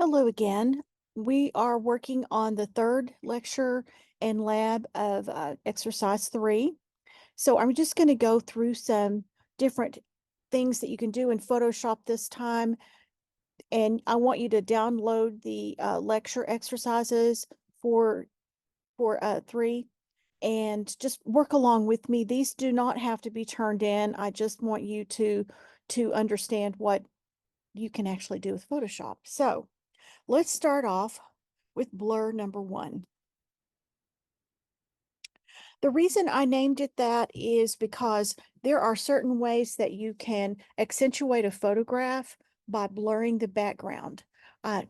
Hello again. We are working on the third lecture and lab of exercise 3. So I'm just going to go through some different things that you can do in Photoshop this time. And I want you to download the lecture exercises for for 3 and just work along with me. These do not have to be turned in. I just want you to understand what you can actually do with Photoshop. So let's start off with blur number 1. The reason I named it that is because there are certain ways that you can accentuate a photograph by blurring the background.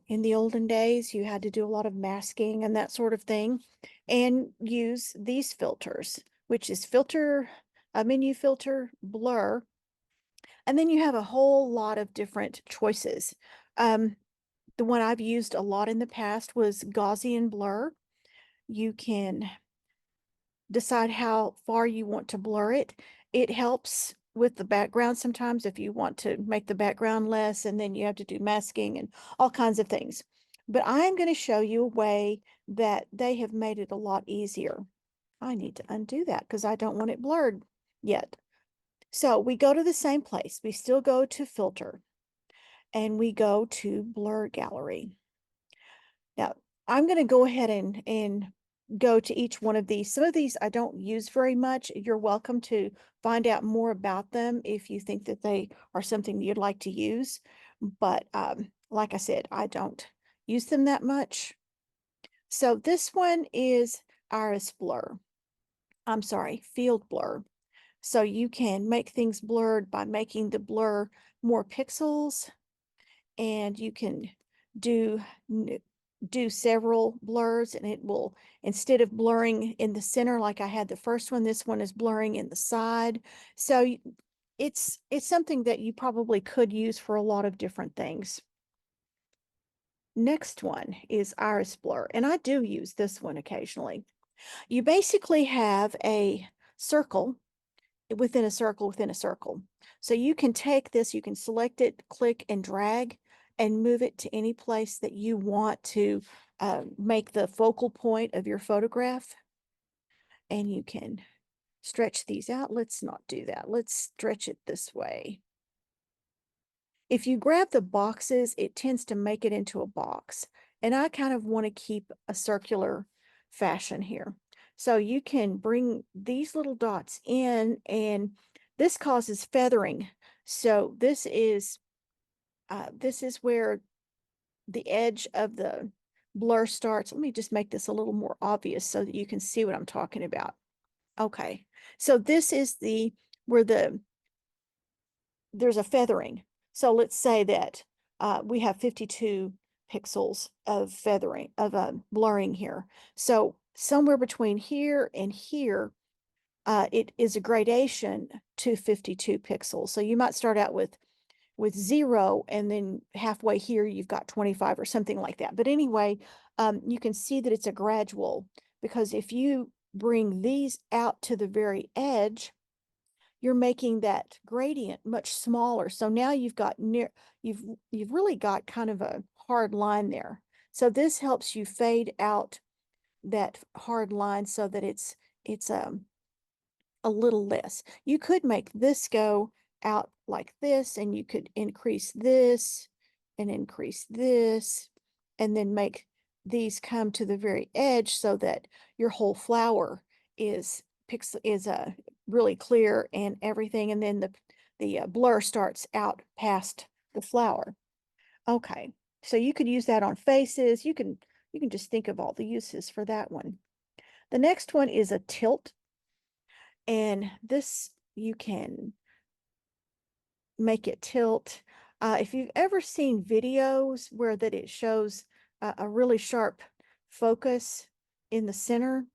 In the olden days, you had to do a lot of masking and that sort of thing, and use these filters, which is menu filter, blur, and then you have a whole lot of different choices. Um, the one I've used a lot in the past was Gaussian blur. You can decide how far you want to blur it. It helps with the background sometimes if you want to make the background less, and then you have to do masking and all kinds of things. But I'm going to show you a way that they have made it a lot easier. I need to undo that because I don't want it blurred yet. So we go to the same place. We still go to filter and we go to blur gallery. Now, I'm going to go ahead and go to each one of these. Some of these I don't use very much. You're welcome to find out more about them if you think that they are something you'd like to use. But like I said, I don't use them that much. So this one is iris blur. I'm sorry, field blur. So you can make things blurred by making the blur more pixels, and you can do do several blurs, and it will, instead of blurring in the center like I had the first one, this one is blurring in the side. So it's something that you probably could use for a lot of different things. Next one is iris blur, and I do use this one occasionally. You basically have a circle within a circle within a circle. So you can take this, you can select it, click and drag, and move it to any place that you want to make the focal point of your photograph. And you can stretch these out. Let's not do that. Let's stretch it this way. If you grab the boxes, it tends to make it into a box. And I kind of want to keep a circular fashion here. So you can bring these little dots in, and this causes feathering. So this is where the edge of the blur starts. Let me just make this a little more obvious so that you can see what I'm talking about. Okay, so this is where there's a feathering. So let's say that we have 52 pixels of feathering, of blurring here. So somewhere between here and here, it is a gradation to 52 pixels. So you might start out with 0, and then halfway here you've got 25 or something like that. But anyway, you can see that it's a gradual, because if you bring these out to the very edge, you're making that gradient much smaller. So now you've really got kind of a hard line there. So this helps you fade out that hard line so that it's a little less. You could make this go out like this, and you could increase this and increase this, and then make these come to the very edge so that your whole flower is really clear and everything, and then the blur starts out past the flower. Okay, so you could use that on faces. You can just think of all the uses for that one. The next one is a tilt, and this you can make it tilt. If you've ever seen videos where that it shows a really sharp focus in the center,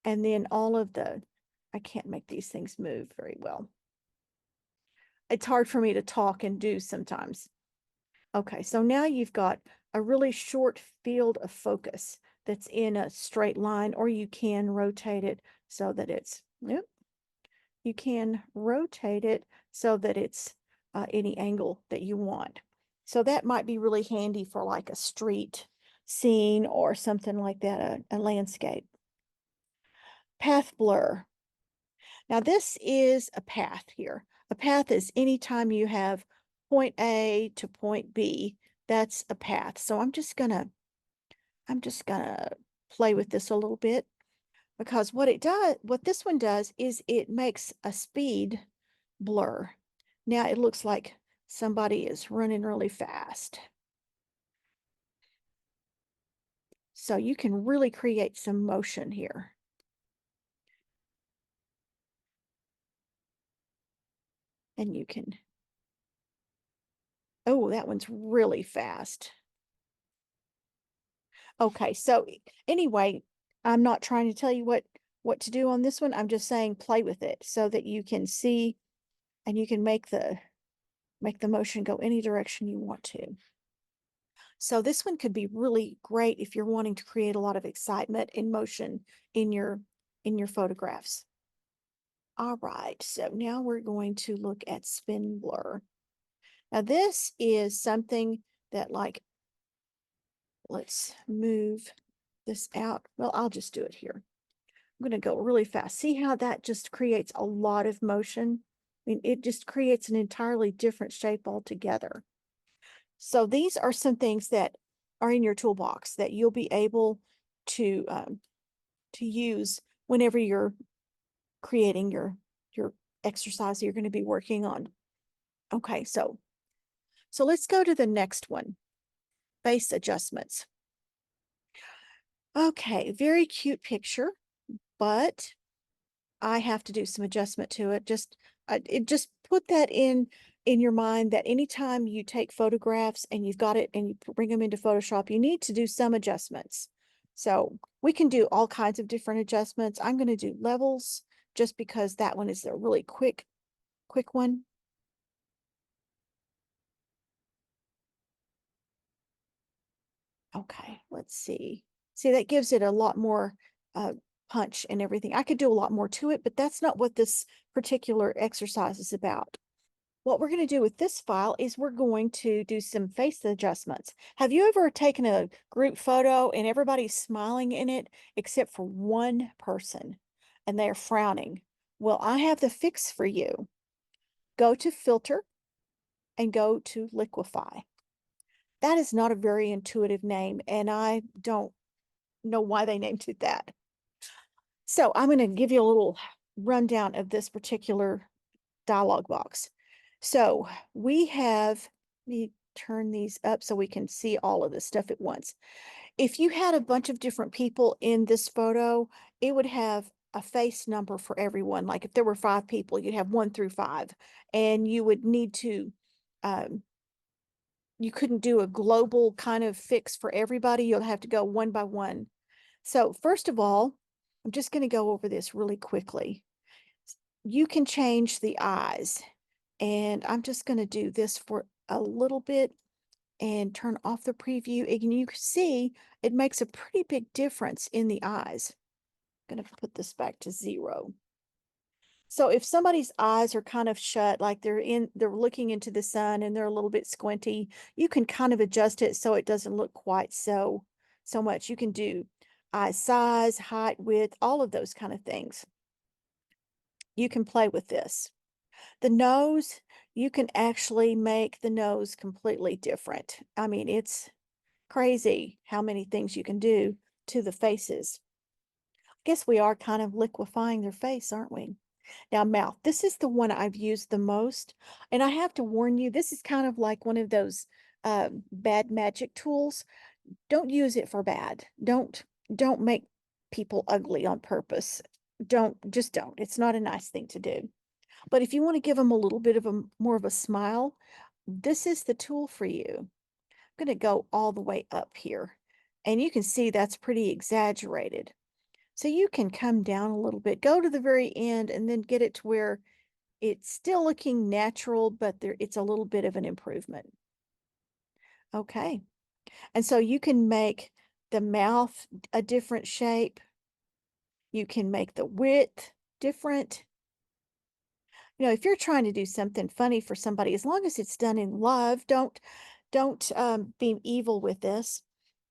and then I can't make these things move very well. It's hard for me to talk and do sometimes. Okay, so now you've got a really short field of focus that's in a straight line, or you can rotate it so that yep, you can rotate it so that it's any angle that you want. So that might be really handy for like a street scene or something like that, a landscape. Path blur. Now this is a path here. A path is anytime you have point A to point B, that's a path. So I'm just gonna play with this a little bit because what this one does is it makes a speed blur. Now it looks like somebody is running really fast. So you can really create some motion here. And you can, oh, that one's really fast. Okay, so anyway, I'm not trying to tell you what to do on this one. I'm just saying play with it so that you can see and you can make the motion go any direction you want to. So this one could be really great if you're wanting to create a lot of excitement and motion in your photographs. All right, so now we're going to look at spin blur. Now this is something that like, let's move this out. Well, I'll just do it here. I'm going to go really fast. See how that just creates a lot of motion? I mean, it just creates an entirely different shape altogether. So these are some things that are in your toolbox that you'll be able to use whenever you're creating your exercise you're going to be working on. Okay, so let's go to the next one, face adjustments. Okay, very cute picture, but I have to do some adjustment to it. Just put that in your mind that anytime you take photographs and you've got it and you bring them into Photoshop, you need to do some adjustments. So we can do all kinds of different adjustments. I'm going to do levels just because that one is a really quick one. Okay, let's see. See, that gives it a lot more uh, punch and everything. I could do a lot more to it, but that's not what this particular exercise is about. What we're going to do with this file is we're going to do some face adjustments. Have you ever taken a group photo and everybody's smiling in it except for one person and they're frowning? Well, I have the fix for you. Go to Filter and go to Liquify. That is not a very intuitive name, and I don't know why they named it that. So I'm going to give you a little rundown of this particular dialog box. So we have, let me turn these up so we can see all of this stuff at once. If you had a bunch of different people in this photo, it would have a face number for everyone. Like if there were 5 people, you'd have 1 through 5, and you would need to, you couldn't do a global kind of fix for everybody. You'll have to go one by one. So first of all, I'm just going to go over this really quickly. You can change the eyes, and I'm just going to do this for a little bit and turn off the preview. And you can see it makes a pretty big difference in the eyes. I'm going to put this back to 0. So if somebody's eyes are kind of shut, like they're looking into the sun and they're a little bit squinty, you can kind of adjust it so it doesn't look quite so much. You can do eye size, height, width, all of those kind of things. You can play with this. The nose, you can actually make the nose completely different. I mean, it's crazy how many things you can do to the faces. I guess we are kind of liquefying their face, aren't we? Now, mouth, this is the one I've used the most. And I have to warn you, this is kind of like one of those bad magic tools. Don't use it for bad. Don't make people ugly on purpose. Just don't. It's not a nice thing to do. But if you want to give them a little bit of a more of a smile, this is the tool for you. I'm going to go all the way up here. And you can see that's pretty exaggerated. So you can come down a little bit, go to the very end, and then get it to where it's still looking natural, but it's a little bit of an improvement. Okay. And so you can make the mouth a different shape. You can make the width different. You know, if you're trying to do something funny for somebody, as long as it's done in love, don't be evil with this,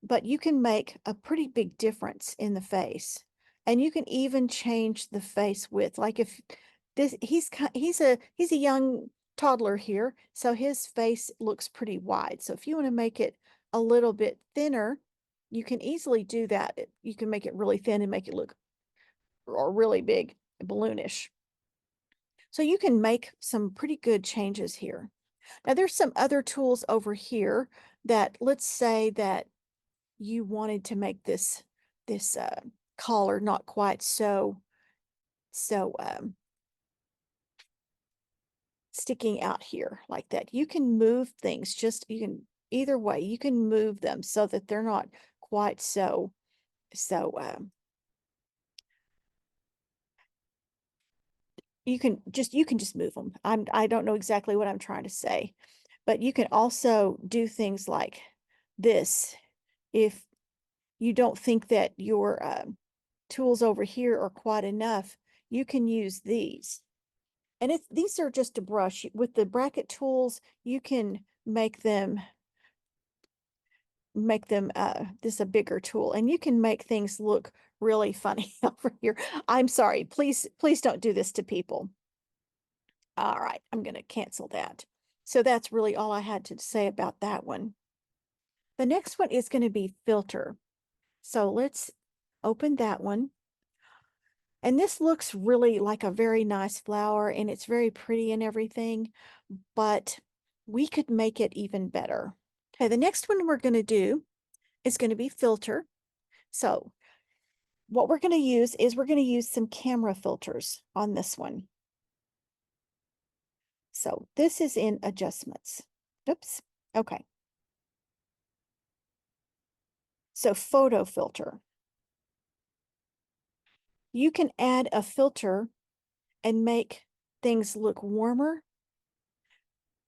but you can make a pretty big difference in the face. And you can even change the face width. Like if this, he's a young toddler here, so his face looks pretty wide. So if you want to make it a little bit thinner, you can easily do that. You can make it really thin and make it look or really big, balloonish. So you can make some pretty good changes here. Now there's some other tools over here that, let's say that you wanted to make this collar not quite so sticking out here like that. You can move things, you can, either way, you can move them so that they're not quite so you can just move them. I don't know exactly what I'm trying to say, but you can also do things like this. If you don't think that your tools over here are quite enough, you can use these. And these are just a brush. With the bracket tools, you can make them this a bigger tool, and you can make things look really funny over here. I'm sorry, please don't do this to people. All right, I'm going to cancel that. So that's really all I had to say about that one. The next one is going to be filter. So let's open that one. And this looks really like a very nice flower, and it's very pretty and everything, but we could make it even better. Okay, the next one we're going to do is going to be filter. So what we're going to use is we're going to use some camera filters on this one. So this is in adjustments. Oops. Okay. So photo filter. You can add a filter and make things look warmer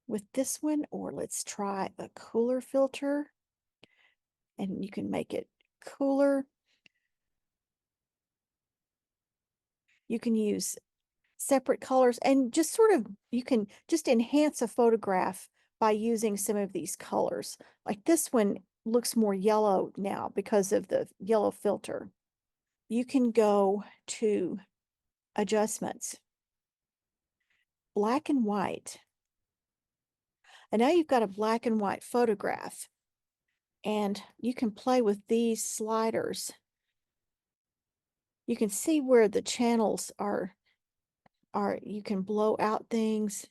with this one, or let's try a cooler filter, and you can make it cooler. You can use separate colors and just sort of, you can just enhance a photograph by using some of these colors. Like this one looks more yellow now because of the yellow filter. You can go to adjustments, black and white. And now you've got a black and white photograph, and you can play with these sliders. You can see where the channels are, you can blow out things.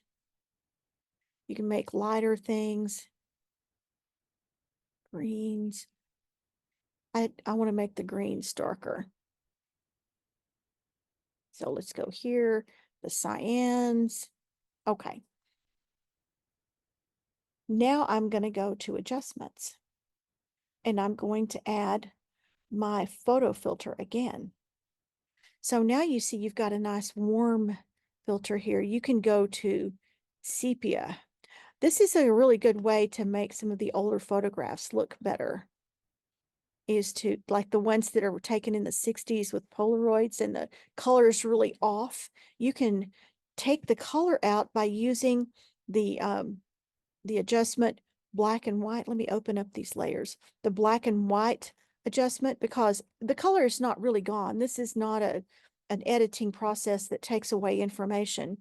You can make lighter things, greens. I want to make the greens darker. So let's go here, the cyans. Okay. Now I'm going to go to adjustments, and I'm going to add my photo filter again. So now you see you've got a nice warm filter here. You can go to sepia. This is a really good way to make some of the older photographs look better, is to, like the ones that are taken in the 60s with Polaroids and the color is really off. You can take the color out by using the adjustment black and white. Let me open up these layers. The black and white adjustment, because the color is not really gone. This is not an editing process that takes away information,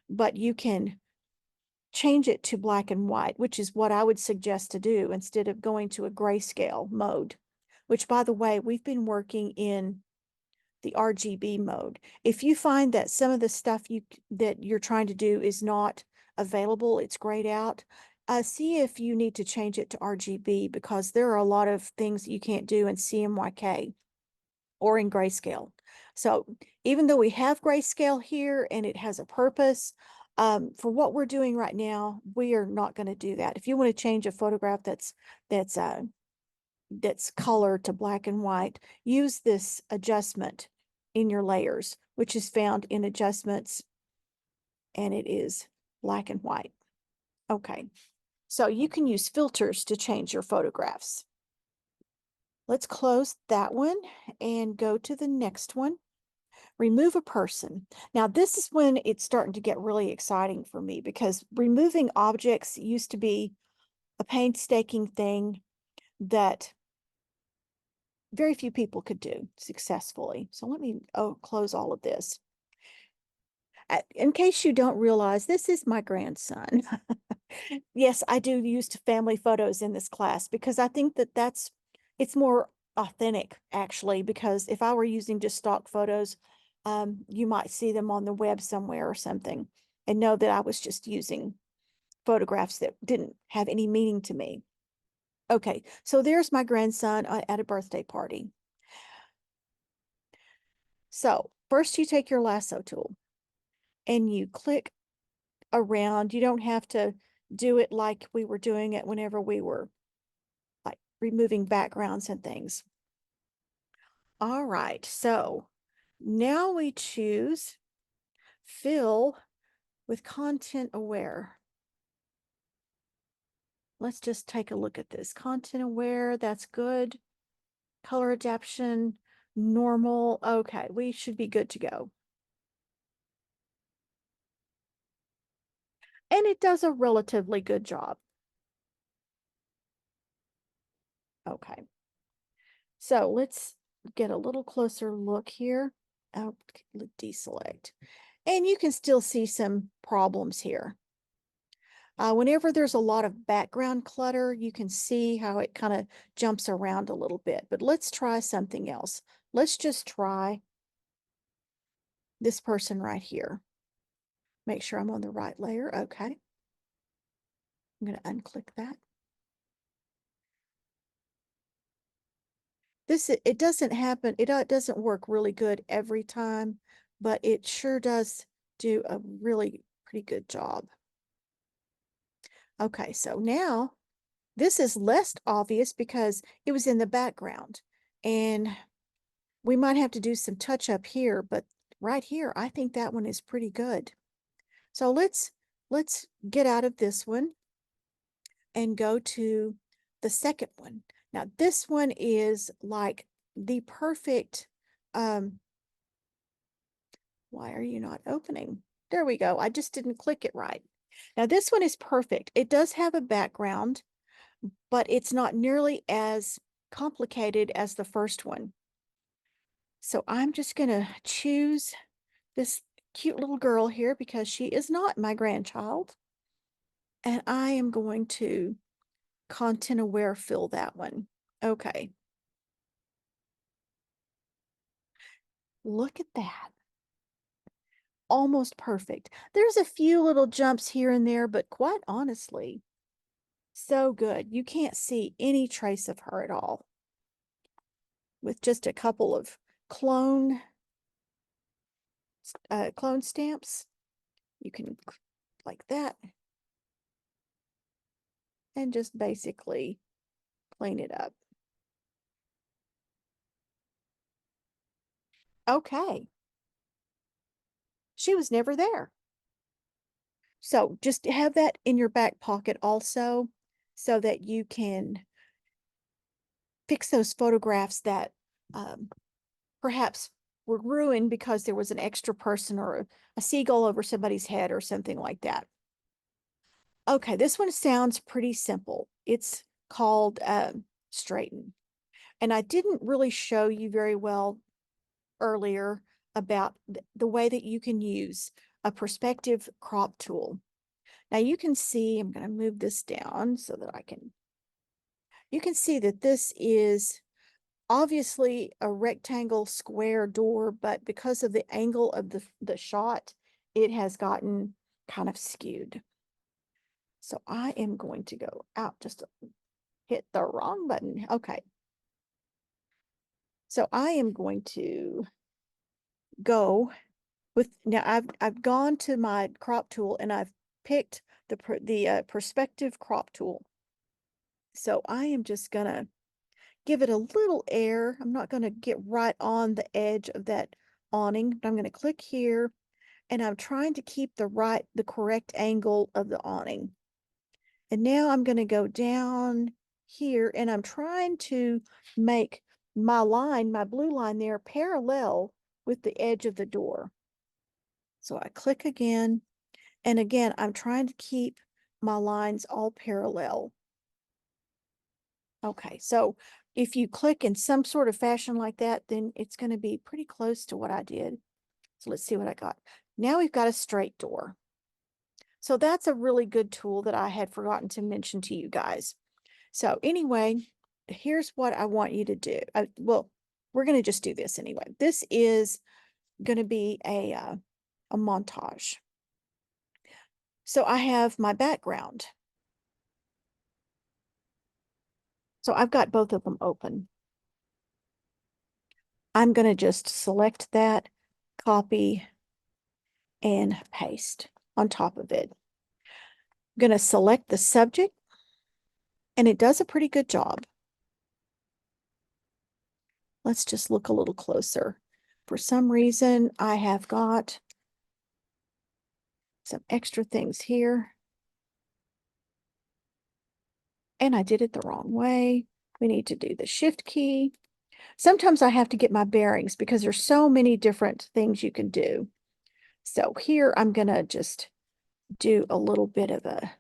but you can change it to black and white, which is what I would suggest to do instead of going to a grayscale mode, which, by the way, we've been working in the RGB mode. If you find that some of the stuff that you're trying to do is not available, it's grayed out, see if you need to change it to RGB, because there are a lot of things you can't do in CMYK or in grayscale. So even though we have grayscale here and it has a purpose, for what we're doing right now, we are not going to do that. If you want to change a photograph that's color to black and white, use this adjustment in your layers, which is found in adjustments, and it is black and white. Okay, so you can use filters to change your photographs. Let's close that one and go to the next one. Remove a person. Now, this is when it's starting to get really exciting for me, because removing objects used to be a painstaking thing that very few people could do successfully. So let me close all of this. In case you don't realize, this is my grandson. Yes, I do use family photos in this class because I think that it's more authentic actually, because if I were using just stock photos, you might see them on the web somewhere or something and know that I was just using photographs that didn't have any meaning to me. Okay, so there's my grandson at a birthday party. So first you take your lasso tool and you click around. You don't have to do it like we were doing it whenever we were like removing backgrounds and things. All right, so now we choose fill with content aware. Let's just take a look at this. Content aware, that's good. Color adaptation, normal. Okay, we should be good to go. And it does a relatively good job. Okay. So let's get a little closer look here. I'll deselect. And you can still see some problems here. Whenever there's a lot of background clutter, you can see how it kind of jumps around a little bit. But let's try something else. Let's just try this person right here. Make sure I'm on the right layer. Okay. I'm going to unclick that. It doesn't happen. It doesn't work really good every time, but it sure does do a really pretty good job. Okay, so now this is less obvious because it was in the background, and we might have to do some touch up here, but right here, I think that one is pretty good. So let's get out of this one and go to the second one. Now, this one is like the perfect, why are you not opening? There we go. I just didn't click it right. Now, this one is perfect. It does have a background, but it's not nearly as complicated as the first one. So I'm just going to choose this cute little girl here because she is not my grandchild. And I am going to content aware fill that one. Okay. Look at that. Almost perfect. There's a few little jumps here and there, but quite honestly, so good. You can't see any trace of her at all. With just a couple of clone stamps, you can like that and just basically clean it up. Okay. She was never there. So just have that in your back pocket also so that you can fix those photographs that perhaps were ruined because there was an extra person or a seagull over somebody's head or something like that. Okay, this one sounds pretty simple. It's called straighten. And I didn't really show you very well earlier about the way that you can use a perspective crop tool. Now you can see, I'm going to move this down so that you can see that this is obviously a rectangle square door, but because of the angle of the shot, it has gotten kind of skewed. So I am going to go out, just hit the wrong button. Okay. So I am going to go with, now I've gone to my crop tool and I've picked the perspective crop tool. So I am just gonna give it a little air. I'm not gonna get right on the edge of that awning, but I'm gonna click here and I'm trying to keep the correct angle of the awning. And now I'm gonna go down here and I'm trying to make my line, my blue line there, parallel with the edge of the door. So I click again, and again, I'm trying to keep my lines all parallel. Okay, so if you click in some sort of fashion like that, then it's going to be pretty close to what I did. So let's see what I got. Now we've got a straight door. So that's a really good tool that I had forgotten to mention to you guys. So anyway, here's what I want you to do. Well, we're going to just do this anyway. This is going to be a montage. So I have my background. So I've got both of them open. I'm going to just select that, copy, and paste on top of it. I'm going to select the subject, and it does a pretty good job. Let's just look a little closer. For some reason, I have got some extra things here. And I did it the wrong way. We need to do the shift key. Sometimes I have to get my bearings because there's so many different things you can do. So here I'm going to just do a little bit of a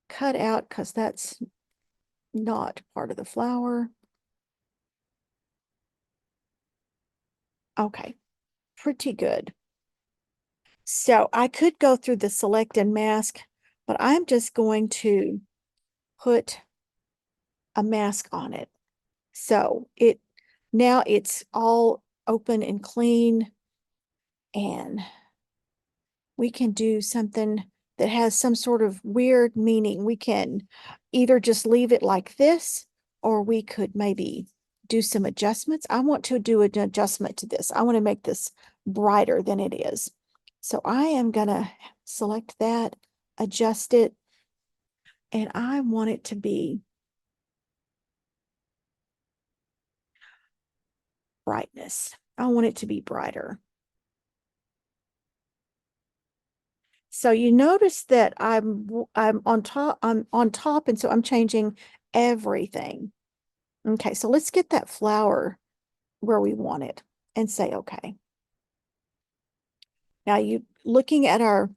cutout because that's not part of the flower. Okay, pretty good. So I could go through the select and mask, but I'm just going to put a mask on it. So now it's all open and clean, and we can do something that has some sort of weird meaning. We can either just leave it like this, or we could maybe do some adjustments. I want to do an adjustment to this. I want to make this brighter than it is. So I am going to select that, adjust it, and I want it to be brightness. I want it to be brighter. So you notice that I'm on top, and so I'm changing everything. Okay, so let's get that flower where we want it and say okay. Now you looking at our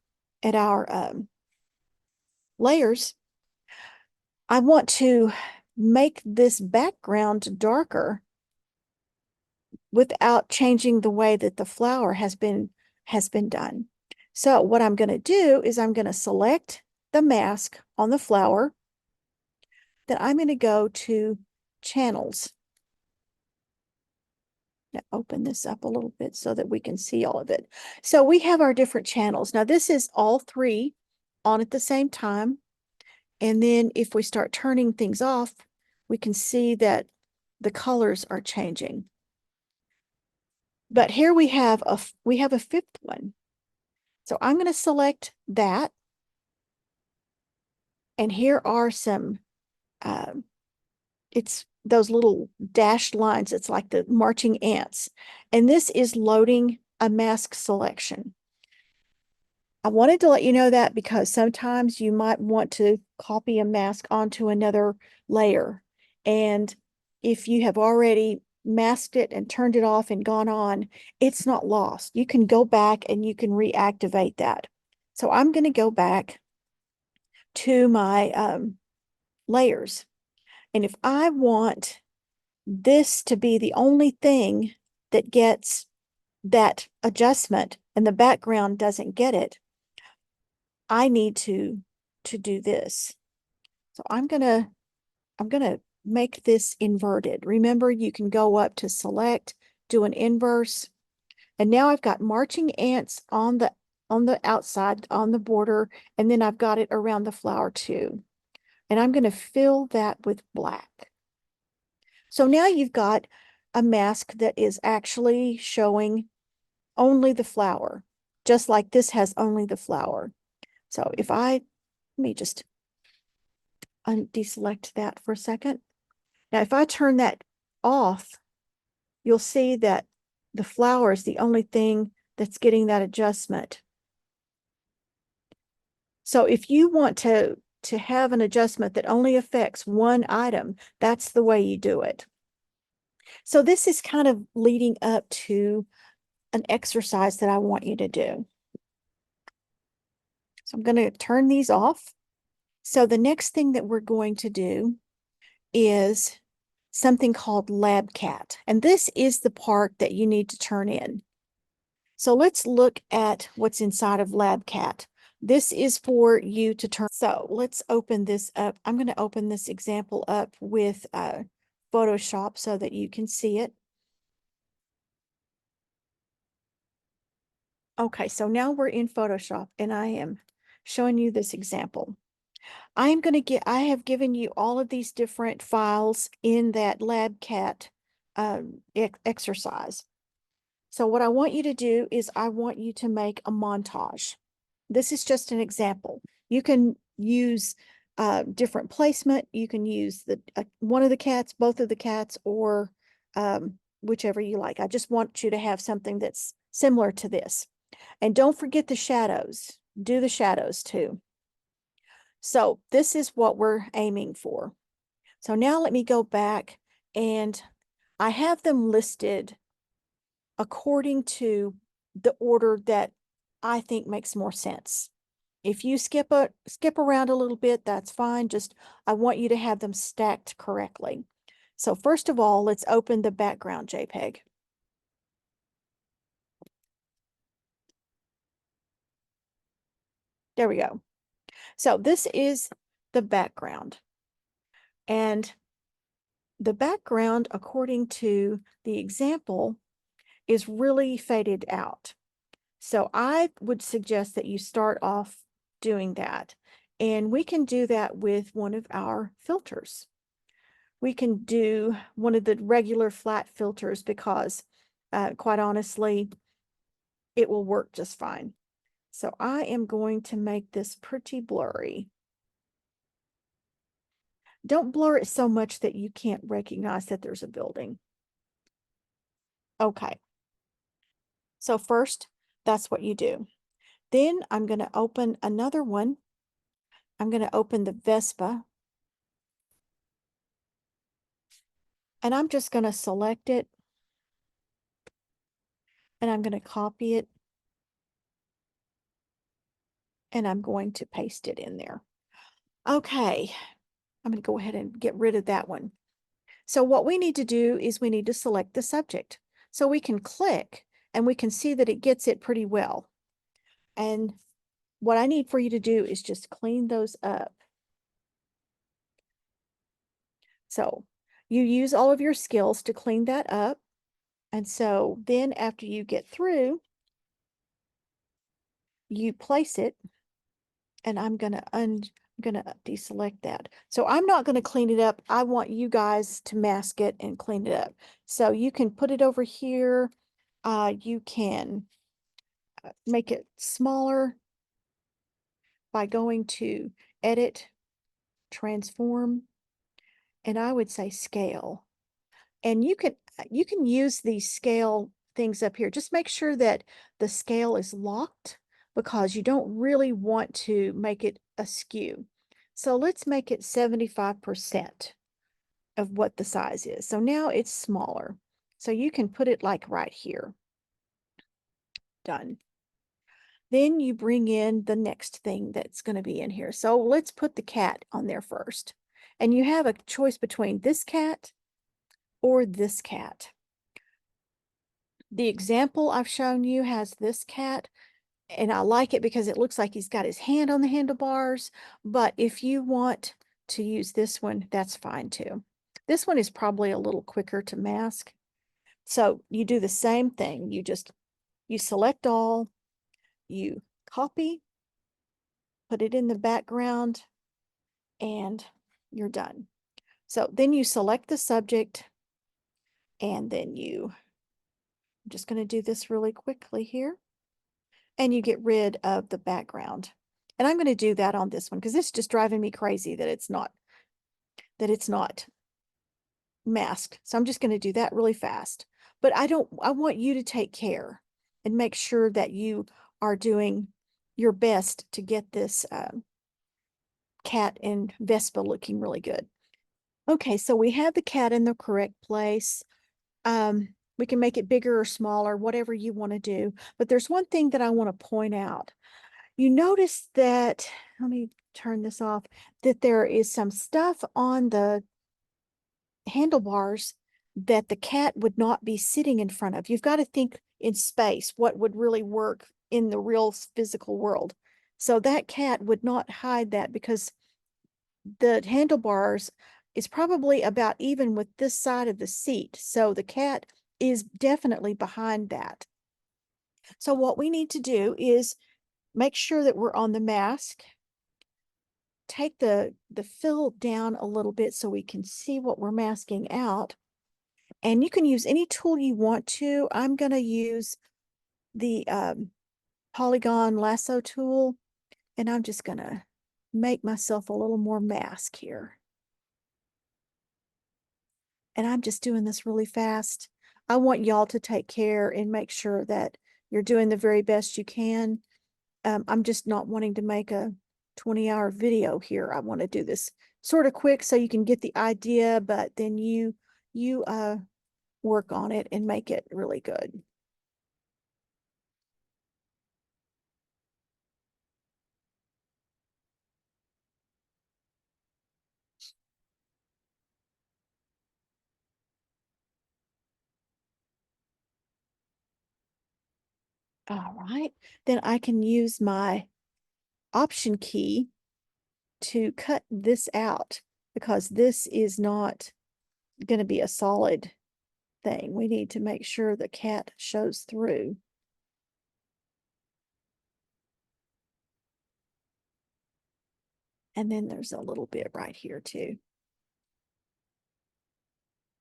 layers, I want to make this background darker without changing the way that the flower has been done. So what I'm going to do is I'm going to select the mask on the flower. Then I'm going to go to channels. Now open this up a little bit so that we can see all of it. So we have our different channels. Now this is all three on at the same time. And then if we start turning things off, we can see that the colors are changing. But here we have a fifth one. So I'm going to select that. And here are some, it's those little dashed lines. It's like the marching ants. And this is loading a mask selection. I wanted to let you know that because sometimes you might want to copy a mask onto another layer. And if you have already masked it and turned it off and gone on, it's not lost. You can go back and you can reactivate that. So I'm going to go back to my layers. And if I want this to be the only thing that gets that adjustment and the background doesn't get it, I need to do this. So I'm gonna make this inverted. Remember, you can go up to select, do an inverse, and now I've got marching ants on the outside, on the border, and then I've got it around the flower too. And I'm going to fill that with black. So now you've got a mask that is actually showing only the flower, just like this has only the flower. So if let me just deselect that for a second. Now, if I turn that off, you'll see that the flower is the only thing that's getting that adjustment. So if you want to have an adjustment that only affects one item, that's the way you do it. So this is kind of leading up to an exercise that I want you to do. So I'm going to turn these off. So the next thing that we're going to do is something called LabCat. And this is the part that you need to turn in. So let's look at what's inside of LabCat. This is for you to turn. So let's open this up. I'm going to open this example up with Photoshop so that you can see it. Okay, so now we're in Photoshop and I am showing you this example. I have given you all of these different files in that LabCat exercise. So what I want you to do is I want you to make a montage. This is just an example. You can use different placement. You can use the one of the cats, both of the cats, or whichever you like. I just want you to have something that's similar to this. And don't forget the shadows. Do the shadows too. So this is what we're aiming for. So now let me go back and I have them listed according to the order that I think makes more sense. If you skip around a little bit, that's fine. Just I want you to have them stacked correctly. So first of all, let's open the background JPEG. There we go. So this is the background. And the background, according to the example, is really faded out. So I would suggest that you start off doing that. And we can do that with one of our filters. We can do one of the regular flat filters because quite honestly, it will work just fine. So I am going to make this pretty blurry. Don't blur it so much that you can't recognize that there's a building. Okay. So first, that's what you do. Then I'm going to open another one. I'm going to open the Vespa. And I'm just going to select it. And I'm going to copy it. And I'm going to paste it in there. Okay. I'm going to go ahead and get rid of that one. So what we need to do is we need to select the subject. So we can click and we can see that it gets it pretty well. And what I need for you to do is just clean those up. So you use all of your skills to clean that up. And so then after you get through, you place it, and I'm gonna deselect that. So I'm not gonna clean it up. I want you guys to mask it and clean it up. So you can put it over here. You can make it smaller by going to Edit, Transform, and I would say Scale. And you can use these scale things up here. Just make sure that the scale is locked because you don't really want to make it askew. So let's make it 75% of what the size is. So now it's smaller. So you can put it like right here. Done. Then you bring in the next thing that's going to be in here. So let's put the cat on there first. And you have a choice between this cat or this cat. The example I've shown you has this cat, and I like it because it looks like he's got his hand on the handlebars. But if you want to use this one, that's fine too. This one is probably a little quicker to mask. So you do the same thing. You select all, you copy, put it in the background, and you're done. So then you select the subject, and then I'm just going to do this really quickly here. And you get rid of the background. And I'm going to do that on this one because it's just driving me crazy that it's not masked. So I'm just going to do that really fast. But I want you to take care and make sure that you are doing your best to get this cat and Vespa looking really good. Okay, so we have the cat in the correct place. We can make it bigger or smaller, whatever you want to do. But there's one thing that I want to point out. You notice that, let me turn this off, that there is some stuff on the handlebars that the cat would not be sitting in front of. You've got to think in space, what would really work in the real physical world. So that cat would not hide that because the handlebars is probably about even with this side of the seat. So the cat is definitely behind that. So what we need to do is make sure that we're on the mask. Take the fill down a little bit so we can see what we're masking out. And you can use any tool you want to. I'm going to use the Polygon lasso tool, and I'm just going to make myself a little more mask here. And I'm just doing this really fast. I want y'all to take care and make sure that you're doing the very best you can. I'm just not wanting to make a 20-hour video here. I want to do this sort of quick so you can get the idea, but then you work on it and make it really good. All right, then I can use my Option key to cut this out because this is not going to be a solid thing. We need to make sure the cat shows through. And then there's a little bit right here too.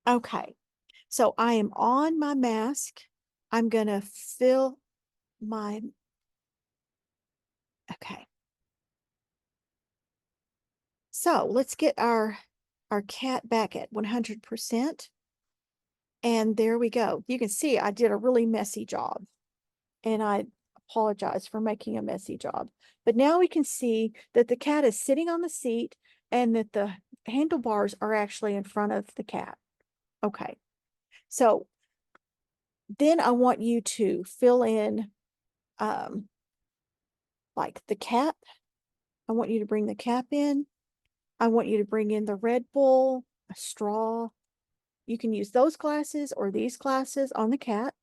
Okay, so I am on my mask. I'm going to fill my, okay. So let's get our cat back at 100%. And there we go. You can see I did a really messy job. And I apologize for making a messy job. But now we can see that the cat is sitting on the seat and that the handlebars are actually in front of the cat. Okay. So then I want you to fill in like the cap. I want you to bring the cap in. I want you to bring in the Red Bull, a straw. You can use those glasses or these glasses on the cat.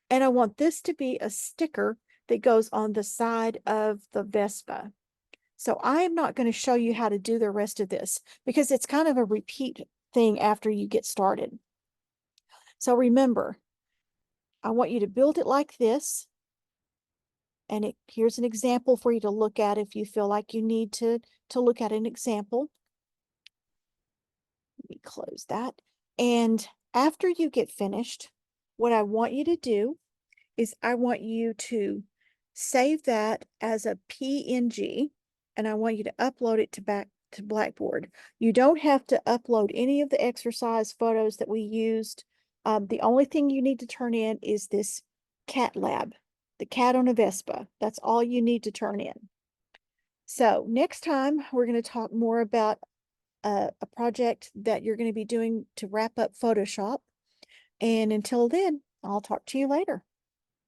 And I want this to be a sticker that goes on the side of the Vespa. So I am not going to show you how to do the rest of this because it's kind of a repeat thing after you get started. So remember, I want you to build it like this. And here's an example for you to look at if you feel like you need to look at an example. Let me close that. And after you get finished, what I want you to do is I want you to save that as a PNG, and I want you to upload it back to Blackboard. You don't have to upload any of the exercise photos that we used. The only thing you need to turn in is this cat lab, the cat on a Vespa. That's all you need to turn in. So next time, we're going to talk more about a project that you're going to be doing to wrap up Photoshop. And until then, I'll talk to you later.